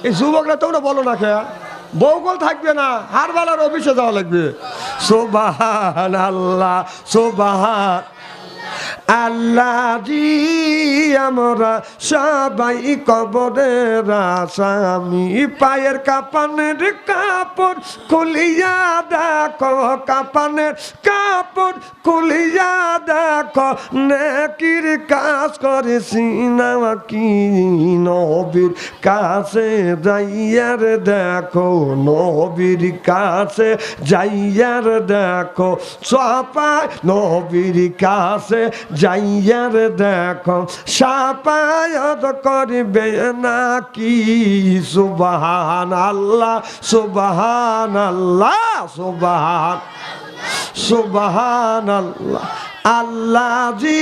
এই যুবকরা তোমরা বলো না খেয়া বউকল থাকবে না, হারবালার অফিসে যাওয়া লাগবে। সুবহানাল্লাহ, সুবহান আল্লাহ জি আমরা সবাই কবরের আসামি। পায়ের কাপানের কাপড় খুলিয়া দেখো, কাপানের কাপড় খুলিয়া দেখো, নেকির কাজ করেছি না কি নবীর কাছে যাইয়ার দেখো, নবীর কাছে যাইয়ার দেখো, সবাই নবীর কাছে যাইয়ার দেখো, সাফায়াত করবে নাকি। সুবহানাল্লাহ, সুবহানাল্লাহ, সুবহান সুবহানাল্লাহ। আল্লাহ জি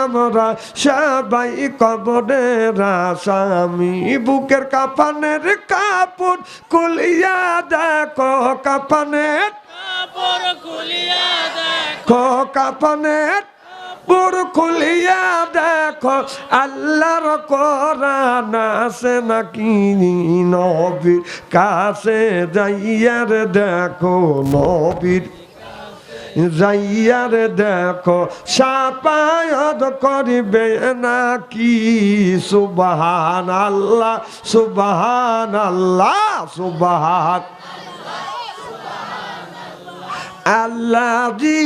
আমরা সবাই কবরের আসামি। বুকের কাফনের কাপড় খুলিয়া দেখো, কাফনের কাপড় খুলিয়া দেখো, কাফনের কাপড় খুলিয়া দেখো, আল্লাহর কোরআন আছে নাকি নবীর কাছে যাইয়ার দেখো, নবীর যাইয়ার দেখো, সাফায়াত করবে নাকি। সুবহানাল্লাহ, সুবহানাল্লাহ, সুবহান আল্লাহ জি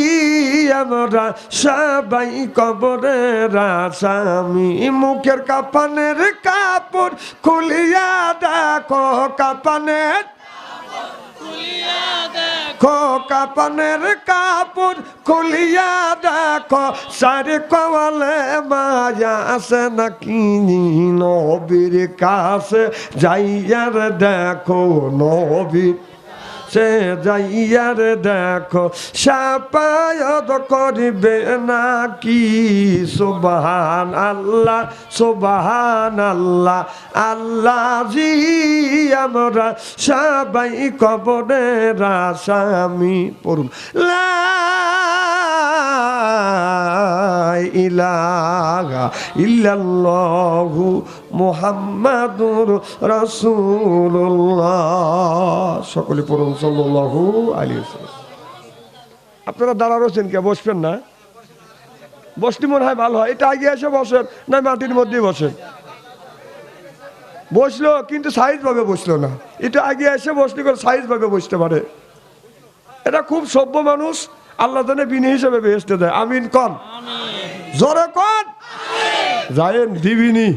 আমরা সবাই কবরের আসামি। মুখের কাফনের কাপড় খুলিয়া দেখো, কাফনের কাফনের কাপড় খুলিয়া দেখো, সারে কওয়ালে মায়া আছে নাকি নবীর কাছে যাইয়ার দেখো, নবীর সে যাইয়ার দেখো, সাফায়াত করবে নাকি। সুবহানাল্লাহ, সুবহানাল্লাহ। আল্লাহ জি আমরা সবাই কবরের আসামি। পড়ুন লা ইলাহা ইল্লাল্লাহু মুহাম্মাদুর রাসূলুল্লাহ। সকলে পড়ুন সাল্লাল্লাহু আলাইহি ওয়াসাল্লাম। আপনারা দাঁড়া রয়েছেন কে? বসবেন না? বসলে মনে হয় ভালো হয়। এটা আগে এসে বসেন, না মাটির মধ্যেই বসেন। বসলো কিন্তু সাইজ ভাবে বসলো না। এটা আগে এসে বসলে করে সাইজ ভাবে বসতে পারে। এটা খুব সভ্য মানুষ, আল্লাহ জানে বিনি হিসেবে বেহেশতে দেয়। আমিন কন, জোরে কন, যায়েন দিবিনি।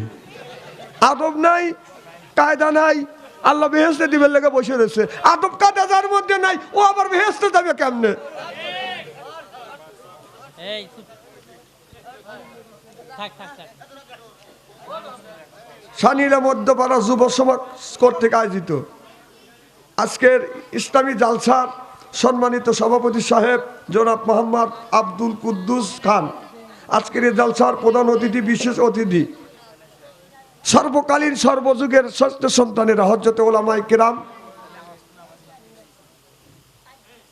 আদব নাই, কায়দা নাই, আল্লাহ বেহেশতে দিবেন লেগে বসে রয়েছে। আদব কায়দা যার মধ্যে নাই, ও আবার বেহেশতে যাবে কেমনে? সানিরা মধ্যপাড়া যুব সমাজ কর্তৃক আয়োজিত আজকের ইসলামী জালসার সম্মানিত সভাপতি সাহেব জনাব মোহাম্মদ আব্দুল কুদ্দুস খান, আজকের এই জালসার প্রধান অতিথি, বিশেষ অতিথি, সর্বকালীন সর্বযুগের শ্রেষ্ঠ সন্তানেরা, হযরতে উলামায়ে কেরাম,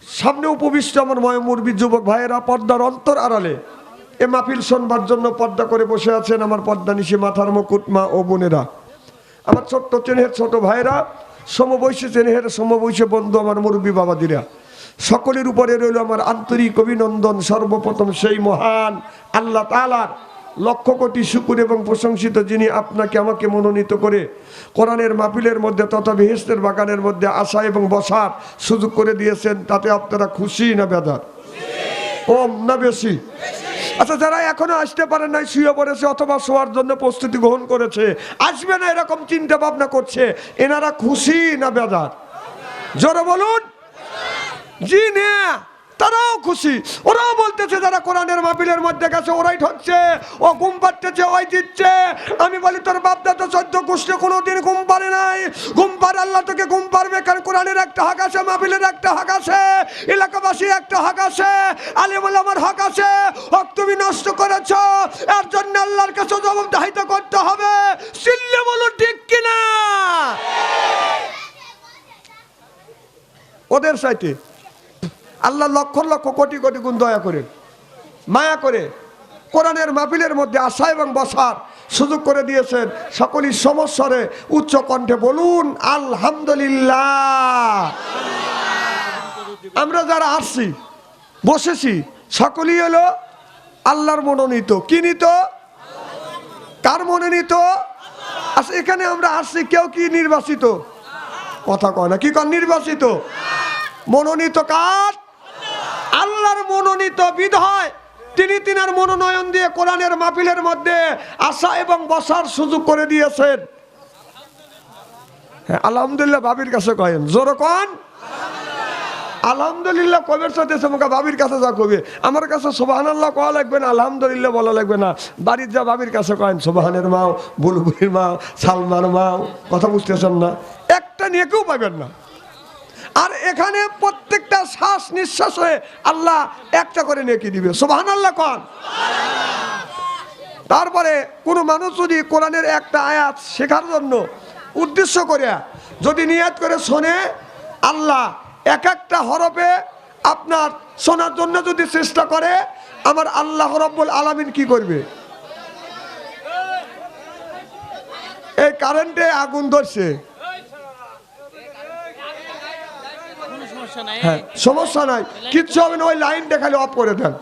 সামনে উপবিষ্ট আমার ময়মুরবি যুবক ভাইয়েরা, পর্দার অন্তর আড়ালে এ মাহফিল শোনবার জন্য পর্দা করে বসে আছেন আমার পর্দা নিশি মাথার মুকুট মা ও বোনেরা, আমার ছোট্ট চেনেহের ছোট ভাইয়েরা, সমবয়সী চেনেহের সমবয়সী বন্ধু, আমার মুরব্বী বাবাদিরা, সকলের উপরে রইল আমার আন্তরিক অভিনন্দন। সর্বপ্রথম সেই মহান আল্লাহ তাআলার লক্ষ কোটি শুকর এবং প্রশংসিত, যিনি আপনাকে আমাকে মনোনীত করে কোরআনের মাহফিলের মধ্যে তথা বেহেশতের বাগানের মধ্যে আসা এবং বসার সুযোগ করে দিয়েছেন। তাতে আপনারা খুশি না বেজার? কম না বেশি? আচ্ছা, যারা এখনো আসতে পারেন নাই, শুয়ে পড়েছে অথবা শোয়ার জন্য প্রস্তুতি গ্রহণ করেছে, আসবে না এরকম চিন্তা ভাবনা করছে, এনারা খুশি না বেজার? জোরে বলুন। জি না, তারাও খুশি। ওরাও বলতেছে যারা কোরআনের মাহফিলের মধ্যে গেছে ওরাই ঠকছে, ও ঘুম পাড়তেছে, ওই দিচ্ছে। আমি বলি তোর বাপদাদা 14 গোষ্ঠী কোনোদিন ঘুম পারে নাই। ঘুম পার আল্লাহ তোকে ঘুম পারবে, কারণ কোরআনের একটা হক আছে, মাহফিলের একটা হক আছে, এলাকাবাসীর একটা হক আছে, আলেম ওলামার হক আছে। হক তুমি নষ্ট করেছ, এর জন্য আল্লাহর কাছে জবাবদিহিতা করতে হবে। চিল্লে বলুন ঠিক কিনা? ওদের সাইতে আল্লাহ লক্ষ লক্ষ কোটি কোটি গুণ দয়া করে, মায়া করে কোরআনের মাহফিলের মধ্যে আসা এবং বসার সুযোগ করে দিয়েছেন। সকলেই সমস্বরে উচ্চ কণ্ঠে বলুন আলহামদুলিল্লাহ। আমরা যারা আসছি বসেছি সকলেই হলো আল্লাহর মনোনীত। কি নিত? কার মনোনীত? আচ্ছা, এখানে আমরা আসছি, কেউ কি নির্বাচিত? কথা কয় না, কি কর? নির্বাচিত। মনোনীত কার? আল্লাহর মনোনীত বিধায় তিনি তিনার মনোনয়ন দিয়ে কোরআনের মাহফিলের মধ্যে আসা এবং বসার সুযোগ করে দিয়েছেন। হ্যাঁ, আলহামদুলিল্লাহ বাবির কাছে কয়েন, জোরে কন আলহামদুলিল্লাহ। কবের সাথে মুখা বাবির কাছে যা কবে, আমার কাছে সুবহানাল্লাহ কওয়া লাগবে না, আলহামদুলিল্লাহ বলা লাগবে না। বাড়ির যা বাবির কাছে কয়েন সুবহানের মাও, বুলবুলির মাও, সালমার মাও। কথা বুঝতেছেন না? একটা নিয়ে কেউ পাবেন না। আর এখানে প্রত্যেকটা শ্বাস নিঃশ্বাসে আল্লাহ একটা করে নেকি দিবে। সুবহানাল্লাহ কন। তারপরে কোনো মানুষ যদি কোরআনের একটা আয়াত শেখার জন্য উদ্দেশ্য করে যদি নিয়াত করে শোনে, আল্লাহ এক একটা হরফে আপনার শোনার জন্য যদি চেষ্টা করে, আমার আল্লাহ রাব্বুল আলামিন কি করবে? এই কারেন্টে আগুন ধরছে, হ্যাঁ সমস্যা নাই, কিচ্ছু হবে না, ওই লাইন দেখালে অফ করে দেন।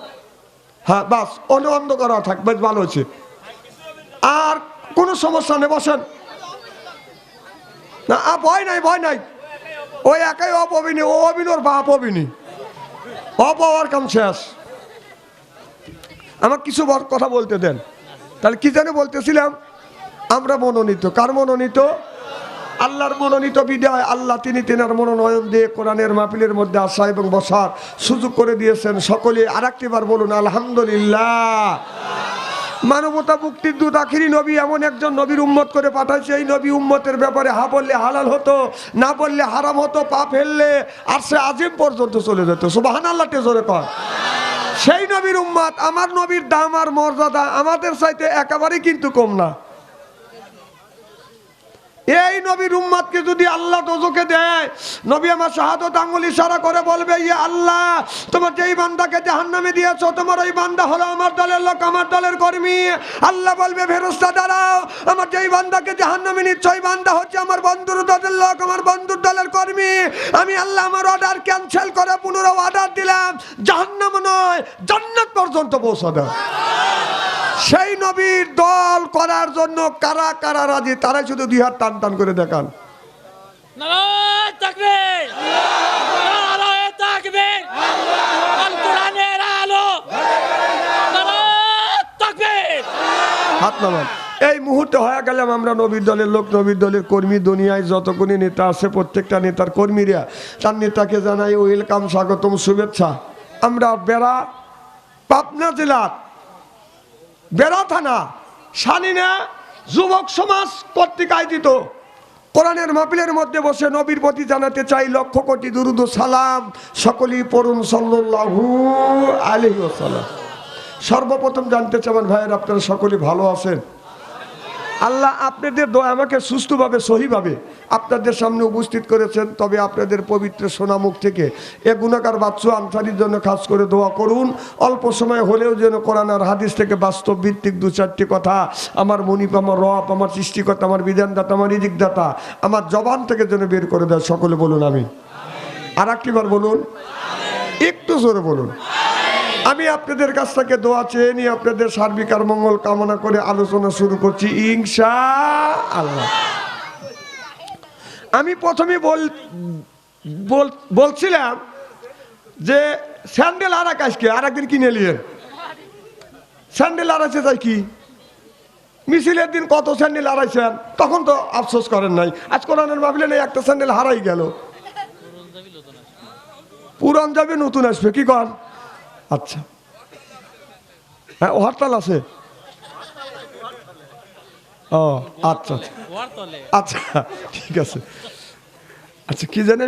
হ্যাঁ বাস, অন্ধ করা থাক, বেশ ভালো হচ্ছে। আর কোনো সমস্যা নেই, বসেন না। ভয় নাই, ভয় নাই, ওই একাই অপ হবিনি, ও হবিনি, ওর বাপ হবিনি, অপ হওয়ার কাম শেষ। আমার কিছু কথা বলতে দেন। তাহলে কি জানে বলতেছিলাম, আমরা মনোনীত। কার মনোনীত? আল্লাহর মনোনীত বিধায় আল্লাহ তিনি তেনার মনোনয়ন দিয়ে কোরআনের মাহফিলের মধ্যে আসা এবং বসার সুযোগ করে দিয়েছেন। সকলে আরেকটিবার বলুন আলহামদুলিল্লাহ। মানবতা মুক্তির দূত আখিরি নবী এমন একজন নবীর উম্মত করে পাঠাইছে, এই নবী উম্মতের ব্যাপারে হা বললে হালাল হতো, না বললে হারাম হতো, পা ফেললে আর সে আজিম পর্যন্ত চলে যেত। সুবহানাল্লাহ জোরে কর। সেই নবীর উম্মত, আমার নবীর দাম আর মর্যাদা আমাদের চাইতে একেবারেই কিন্তু কম না। এই নবীর উম্মতকে যদি আল্লাহ দোজখে দেয়, নবী আমার শাহাদত আঙ্গুল ইশারা করে বলবে, ইয়া আল্লাহ, তোমার যেই বান্দাকে জাহান্নামে দিয়েছো, তোমার ওই বান্দা হলো আমার দলের লোক, আমার দলের কর্মী। আল্লাহ বলবে, ফেরেশতা দাঁড়াও, আমার যেই বান্দাকে জাহান্নামে নিচ্ছ, ওই বান্দা হচ্ছে আমার বন্ধুর দলের লোক, আমার বন্ধুর দলের কর্মী। আমি আল্লাহ আমার অর্ডার ক্যান্সেল করে পুনরায় অর্ডার দিলাম, জাহান্নাম নয় জান্নাত পর্যন্ত পৌঁছে দাও। সেই নবীর দল করার জন্য কারা কারা রাজি, তারাই শুধু দুই হাত টান টান করে দেখান। নারায়ে তাকবীর, নারায়ে তাকবীর, আল কোরআনের আলো, নারায়ে তাকবীর। হাত নামান। এই মুহূর্তে হয়ে গেলাম আমরা নবীর দলের লোক, নবীর দলের কর্মী। দুনিয়ায় যতগুলি নেতা আছে প্রত্যেকটা নেতার কর্মীরা তার নেতাকে জানাই ওয়েলকাম, স্বাগতম, শুভেচ্ছা। আমরা বেড়া, পাবনা জেলার বেড়া থানা শানিনা যুবক সমাজ কর্তৃক আয়োজিত কোরআনের মাহফিলের মধ্যে বসে নবীর প্রতি জানাতে চাই লক্ষ কোটি দুরুদ ও সালাম। সকলেই পড়ুন সাল্লাল্লাহু আলাইহি ওয়াসাল্লাম। সর্বপ্রথম জানতে চান ভাইয়ের, আপনারা সকলে ভালো আছেন? আল্লাহ আপনাদের দোয়া আমাকে সুস্থভাবে সহিভাবে আপনাদের সামনে উপস্থিত করেছেন। তবে আপনাদের পবিত্র সোনামুখ থেকে এ গুণাকার বাচ্চু আনসারির জন্য খাস করে দোয়া করুন। অল্প সময় হলেও যেন কোরআন আর হাদিস থেকে বাস্তব ভিত্তিক দু চারটি কথা আমার মনিপ, আমার রব, আমার সৃষ্টিকর্তা, আমার বিধানদাতা, আমার রিজিকদাতা আমার জবান থেকে যেন বের করে দেয়। সকলে বলুন আমিন। আর একটিবার বলুন, একটু জোরে বলুন। আমি আপনাদের কাছ থেকে দোয়া চেয়ে নিয়ে আপনাদের সার্বিক আর মঙ্গল কামনা করে আলোচনা শুরু করছি ইনশাআল্লাহ। আমি প্রথমে বলছিলাম যে স্যান্ডেল আর আজকে আর একদিন কিনে নিলেন। স্যান্ডেল আড়াইছে তাই কি মিছিলের দিন কত স্যান্ডেল আড়াইছেন, তখন তো আফসোস করেন নাই। আজ কোরআনের মাহফিলে নেই, একটা স্যান্ডেল হারাই গেল। পুরান যাবে, নতুন আসবে, কি কর? আচ্ছা, হ্যাঁ হরতাল আছে। ও আচ্ছা আচ্ছা, ঠিক আছে। আচ্ছা, কি জানি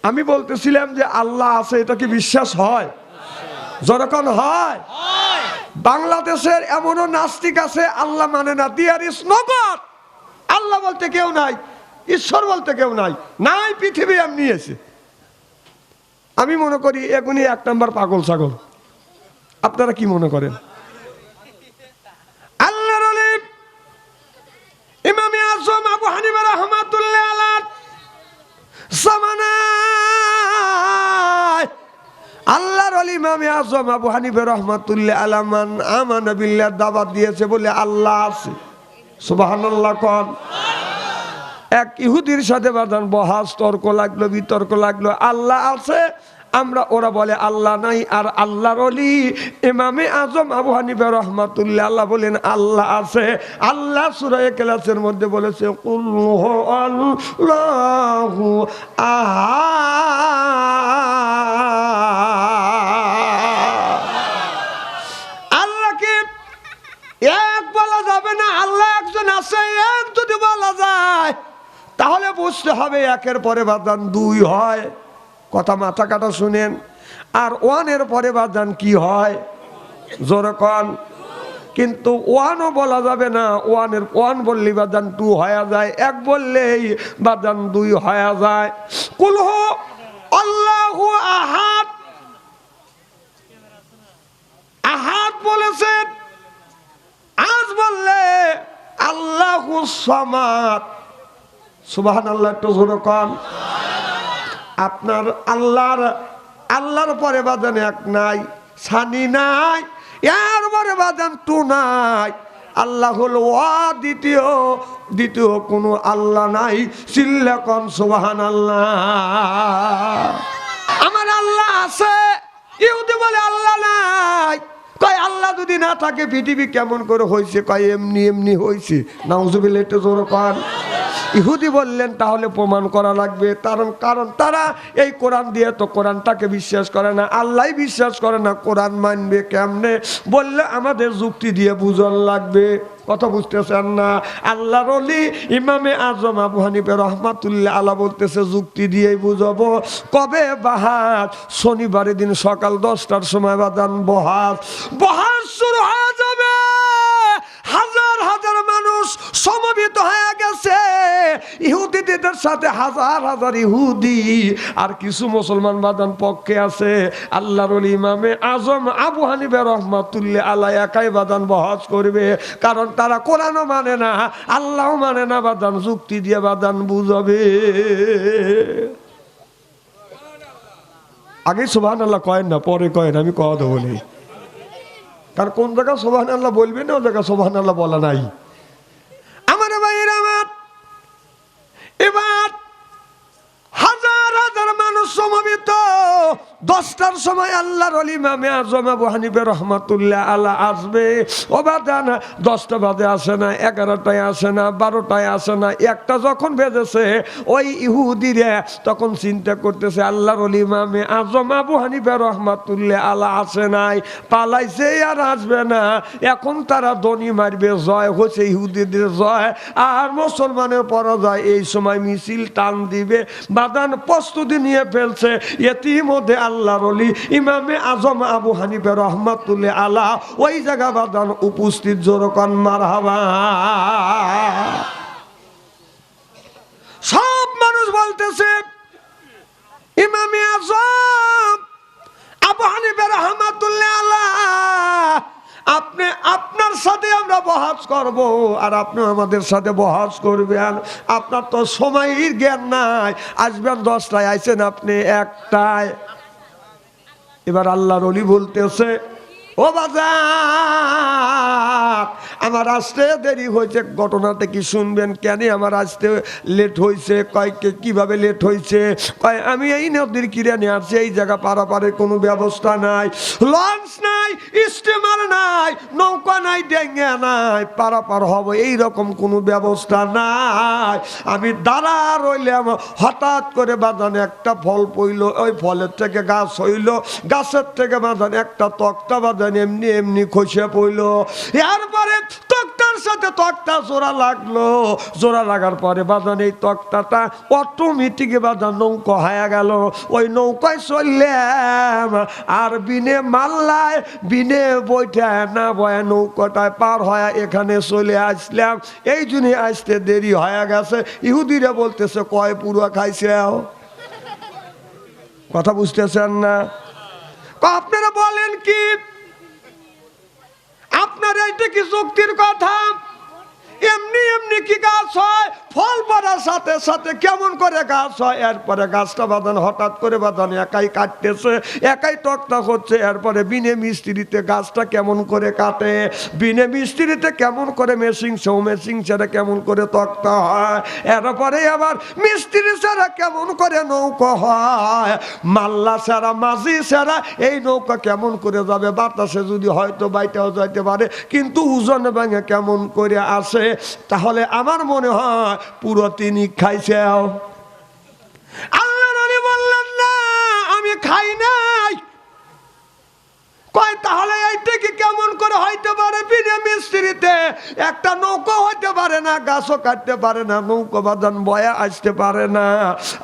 আমি বলতেছিলাম যে আল্লাহ আছে, এটা কি বিশ্বাস হয়? যখন হয়, বাংলাদেশের এমনও নাস্তিক আছে আল্লাহ মানে না। দেয়ার ইজ নো গড, আল্লাহ বলতে কেউ নাই, ঈশ্বর বলতে কেউ নাই, নাই, পৃথিবী এমনি আছে। আমি মনে করি এগুনি এক নম্বর পাগল ছাগল। আপনারা কি মনে করেন? আল্লাহর আলী ইমামে আজম আবু হানিফা রাহমাতুল্লাহ আলামান আমানা বিল্লাহ দাওয়াত দিয়েছে বলে আল্লাহ আছে। সুবহানাল্লাহ কোন। এক ইহুদির সাথে বাদান বহাস তর্ক লাগলো, বিতর্ক লাগলো, আল্লাহ আছে, আমরা ওরা বলে আল্লাহ নাই। আর আল্লাহর ওলি ইমামে আজম আবু হানিফা রাহমাতুল্লাহ আল্লাহ বলেন আল্লাহ আছে। আল্লাহ সূরা ইখলাসের মধ্যে বলেছে কুল হুয়াল্লাহু আহাদ। আল্লাহকে এক বলা যাবে না, আল্লাহ একজন আছে। এক যদি বলা যায় তাহলে বুঝতে হবে একের পরে বাদান দুই হয়। কথা মাথা কাটা শুনেন। আর ওয়ানের পরে বাদান কি হয় জোরে কোন। কিন্তু ওয়ানও বলা যাবে না, ওয়ান বললেই বাদান টু হয়ে যায়, এক বললেই বাদান দুই হয়ে যায়। কুল হু আল্লাহু আহাদ, আহাদ বলেছেন। আজ বললে আল্লাহু সামাদ। সুবহানাল্লাহ, একটু জোরে কোন। আপনার আল্লাহর পরে বাদান এক নাই, সানি নাই, এর পরে বাদান টু নাই। আল্লাহ হলো দ্বিতীয় কোনো আল্লাহ নাই। চিল্লা কোন সুবহানাল্লাহ। আমার আল্লাহ আছে, ইহুদি বলে আল্লাহ নাই। কয় আল্লাহ যদি না থাকে পৃথিবী কেমন করে হয়েছে? কয় এমনি এমনি হয়েছে। নাউজুবিল্লাহ, একটু জোরে কোন। ইহুদি বললেন তাহলে প্রমাণ করা লাগবে, কারণ তারা এই কোরআন দিয়ে তো কোরআনটাকে বিশ্বাস করে না, আল্লাহ বিশ্বাস করে না, কোরআন মানবে কেমনে? বললে আমাদের যুক্তি দিয়ে বুঝন লাগবে। কথা বুঝতেছেন না? আল্লাহর ওলি ইমামে আজম আবু হানিফা রাহমাতুল্লাহ আলাইহি বলতেছে যুক্তি দিয়েই বুঝাবো। কবে বাহাত? শনিবারের দিন সকাল 10টার সময় বাদান বহাত শুরু হয়ে যাবে। হাজার হাজার মানুষ সমবেত হয়ে গেছে। ইহুদিদের সাথে হাজার হাজার ইহুদি আর কিছু মুসলমান বাদান পক্ষে আছে। আল্লাহর ওলি ইমামে আজম আবু হানিফা রাহমাতুল্লাহ আলাইহি একাই বাদান বহাস করবে, কারণ তারা কোরআনও মানে না, আল্লাহও মানে না। বাদান যুক্তি দিয়ে বাদান বুঝাবে। আগে সুবহানাল্লাহ কয়েন না, পরে কয়েন, আমি কথা বলি। কারণ কোন জায়গা সুবহানাল্লাহ বলবে না, ও জায়গা সুবহানাল্লাহ বলা নাই। আমার ভাইয়ের আমার, এবার হাজার হাজার মানুষ সমবেত। 10টার সময় আল্লাহর ওলি ইমামে আজম আবু হানিফা রাহমাতুল্লাহ আলাইহি আসবে। ও বাদান 10টা বাজে আসে না, 11টায় আসে না, 12টায় আসে না, 1টা যখন বেজেছে ওই ইহুদিরা তখন চিন্তা করতেছে আল্লাহর ওলি ইমামে আজম আবু হানিফা রাহমাতুল্লাহ আলাইহি আসে নাই, পালাইছে, আর আসবে না। এখন তারা দনি মারবে, জয় হচ্ছে ইহুদিদের জয়, আর মুসলমানের পরাজয়। এই সময় মিছিল টান দিবে, বাদান প্রস্তুতি নিয়ে ফেলছে। ইতিমধ্যে আল্লাহর ওলি ইমামে আজম আবু হানিফা রাহমাতুল্লাহ আলাইহি ওই জায়গা বাদান উপস্থিত। জোরে কোন মারহাবা। সব মানুষ বলতেছে ইমামে আজম আবু হানিফা রাহমাতুল্লাহ আলাইহি আপনি, আপনার সাথে আমরা বহাস করব, আর আপনি আমাদের সাথে বহাস করবেন। আপনার তো সময়ের জ্ঞান নাই, আসবেন 10টায়, আইছেন আপনি 1টায়। এবার আল্লাহর ওলি বলতেছে ও বাজার, আমার আসতে দেরি হয়েছে। ঘটনাটা কি শুনবেন? কেন আমার আসতে লেট হয়েছে? কয় কিভাবে লেট হয়েছে? কয় আমি এই নদীর কিরানে আসছি, এই জায়গা পারাপারের কোনো ব্যবস্থা নাই, লঞ্চ নাই, স্টিমার নাই, নৌকা নাই, ডেঙ্গা নাই, পারাপার হবো এইরকম কোনো ব্যবস্থা নাই। আমি দাঁড়া রইলাম, হঠাৎ করে বাজান একটা ফল পইল, ওই ফলের থেকে গাছ হইল, গাছের থেকে বাজান একটা তক্তা বাজান এমনি এমনি খসে পড়ল। এরপরে তক্তার সাথে তক্তা জোড়া লাগলো, জোড়া লাগার পরে বাজান এই তক্তাটা অটোমেটিক বাজান নৌকা হয়ে গেল। ওই নৌকায় চললাম, আর বিনে মাল্লায় বিনে বইটা না বয়া নৌকাটায় পার হয়ে এখানে চলে আসলাম। এই জন্য আসতে দেরি হয়ে গেছে। ইহুদিরা বলতেছে কয় পুরো খাইছে। কথা বুঝতেছেন না? আপনারা বলেন কি আপনারা এটা কি যুক্তির কথা? এমনি এমনি কি গাছ হয়? ফল পড়ার সাথে সাথে সাথে কেমন করে গাছ হয়। এরপরে গাছটা বাঁধান হঠাৎ করে বাঁধান একাই কাটতেছে, একাই তক্তা হচ্ছে। এরপরে বিনে মিস্ত্রিতে গাছটা কেমন করে কাটে, বিনে মিস্ত্রিতে কেমন করে মেশিন ছাড়া কেমন করে তক্তা হয়, এরপরে আবার মিস্ত্রি ছাড়া কেমন করে নৌকা হয়, মাল্লা ছাড়া মাঝি ছাড়া এই নৌকা কেমন করে যাবে। বাতাসে যদি হয়তো বাইটাও যাইতে পারে, কিন্তু ওজন ভেঙে কেমন করে আসে। তাহলে আমার মনে হয় পুরো তিনি খাইছে। আল্লাহ নবী বললেন না আমি খাই নাই। কয় তাহলে এইটা কি কেমন করে হইতে পারে? বিনা মিস্ত্রিতে একটা নৌকা হইতে পারে না, গাছও কাটতে পারে না, নৌকা বাঁধান বয়া আসতে পারে না।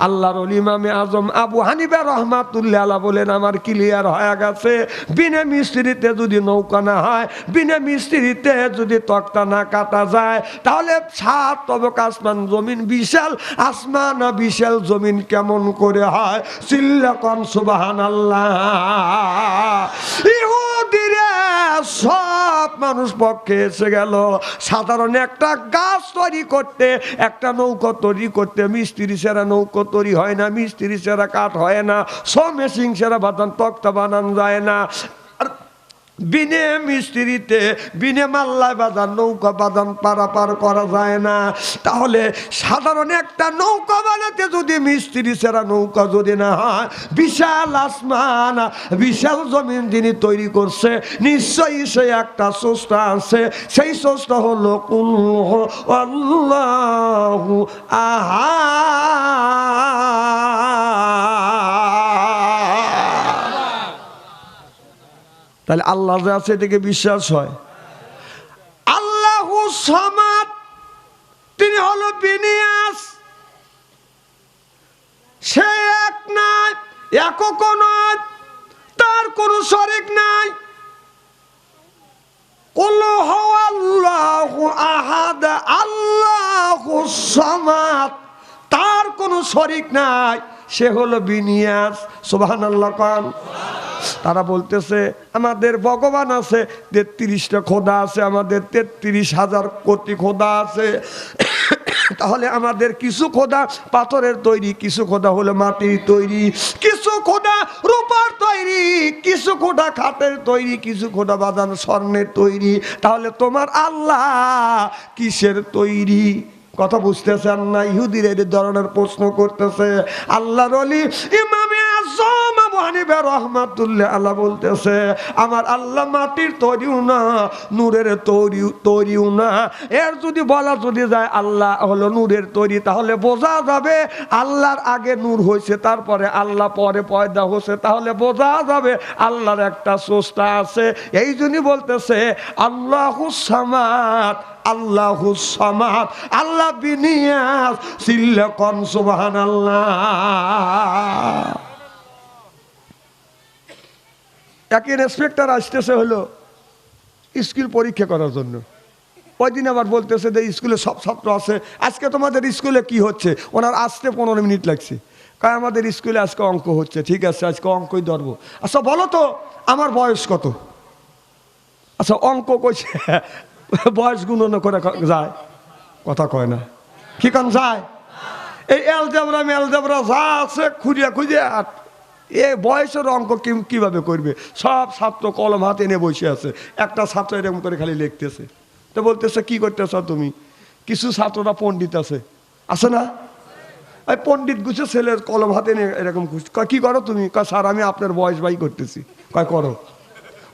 আল্লাহর ওলি ইমামে আজম আবু হানিফা রাহমাতুল্লাহ আলাইহি বলেন আমার ক্লিয়ার হয়ে গেছে, বিনা মিস্ত্রিতে যদি নৌকা না হয়, বিনা মিস্ত্রিতে যদি তক্তা না কাটা যায়, তাহলে সাত তবক আসমান জমিন বিশাল আসমান বিশাল জমিন কেমন করে হয়? চিল্লা কোন সুবহানাল্লাহ। ইহুদিরা সব মানুষ পক্ষে এসে গেল। সাধারণ একটা গাছ তৈরি করতে, একটা নৌকা তৈরি করতে মিস্ত্রি ছাড়া নৌকা তৈরি হয় না, মিস্ত্রি ছাড়া কাঠ হয় না, সব মেশিন ছাড়া বাঁধান তক্তা বানানো যায় না। বিনে মিস্ত্রিতে বিনে মাল্লায় বাঁধান নৌকা বাঁধান পারাপার করা যায় না। তাহলে সাধারণ একটা নৌকা বানাতে যদি মিস্ত্রি ছাড়া নৌকা যদি না হয়, বিশাল আসমান বিশাল জমিন যিনি তৈরি করছে, নিশ্চয়ই সে একটা স্রষ্টা আছে। সেই স্রষ্টা হলো কুল আল্লাহু আহাদ। তাহলে আল্লাহ যে আছে এটাকে বিশ্বাস হয়। আল্লাহু সামাদ, তিনি হলো বিনিয়াস, সে এক নাই, একক নয়, তার কোনো শরীক নাই। কুল হুয়াল্লাহু আহাদ, আল্লাহু সামাদ, তার কোনো শরীক নাই, সে হলো বিনিয়াস। সুবহানাল্লাহ কান। তারা বলতেছে আমাদের ভগবান আছে, 33টা খোদা আছে, আমাদের 33,000 কোটি খোদা আছে। তাহলে আমাদের কিছু খোদা পাথরের তৈরি, কিছু খোদা হলো মাটির তৈরি, কিছু খোদা রূপার তৈরি, কিছু খোদা খাটের তৈরি, কিছু খোদা বাদান স্বর্ণের তৈরি। তাহলে তোমার আল্লাহ কিসের তৈরি? কথা বুঝতেছেন না? ইহুদিরা এই ধরনের প্রশ্ন করতেছে। আল্লাহর ওলি ইমামে আজম আবু হানিফা রাহমাতুল্লাহ আলাইহি বলতেছে আমার আল্লাহ মাটির তৈরিও না, নূরের তৈরিও না। এর যদি বলা যদি যায় আল্লাহ হলো নূরের তৈরি, তাহলে বোঝা যাবে আল্লাহর আগে নূর হয়েছে, তারপরে আল্লাহ পরে পয়দা হয়েছে। তাহলে বোঝা যাবে আল্লাহর একটা স্রষ্টা আছে। এই জন্যই বলতেছে আল্লাহুস সামাদ, আল্লাহুস সামাদ, আল্লাহ বিনিয়াস। চিল্লা কোন সুবহানাল্লাহ। এক ইন্সপেক্টর আসতেছে হলো স্কুল পরীক্ষা করার জন্য। ওই দিন আবার বলতেছে যে স্কুলে সব ছাত্র আছে, আজকে তোমাদের স্কুলে কি হচ্ছে? ওনার আসতে 15 মিনিট লাগছে। কয় আমাদের স্কুলে আজকে অঙ্ক হচ্ছে। ঠিক আছে, আজকে অঙ্কই ধরবো। আচ্ছা বলো তো আমার বয়স কত? আচ্ছা অঙ্ক কইছে বয়স গুণনা করে যায়, কথা কয় না। কি কারণ যায়? এই অ্যালজেব্রা ম্যালজেব্রা যা আছে খুঁজিয়া খুঁজিয়া এ বয়সের অঙ্ক কিভাবে করবে? সব ছাত্র কলম হাতে এনে বসে আছে, একটা ছাত্র এরকম করে খালি লিখতেছে। তো বলতেছে কি করতেছ তুমি? কিছু ছাত্ররা পণ্ডিত আছে না, এই পণ্ডিত গুছে ছেলের কলম হাতে এনে এরকম কয় কি করো তুমি? কয় স্যার আমি আপনার বয়স বাই করতেছি। কয় করো।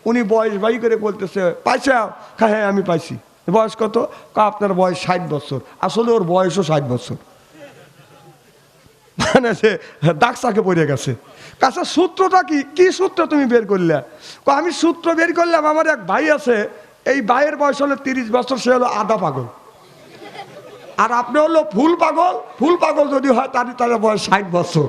উনি বয়স বাই করে বলতেছে পাইছা? হ্যাঁ আমি পাইছি। বয়স কত? কয় আপনার বয়স 60 বছর। আসলে ওর বয়সও 60 বছর, মানে সে দাগসাকে পড়ে গেছে। কাছে সূত্রটা কি সূত্র তুমি বের করলে? আমি সূত্র বের করলাম, আমার এক ভাই আছে, এই ভাইয়ের বয়স হলো 30 বছর, সে হলো আধা পাগল। আর আপনি হলো ফুল পাগল। ফুল পাগল যদি হয় তাহলে বয়স 60 বছর।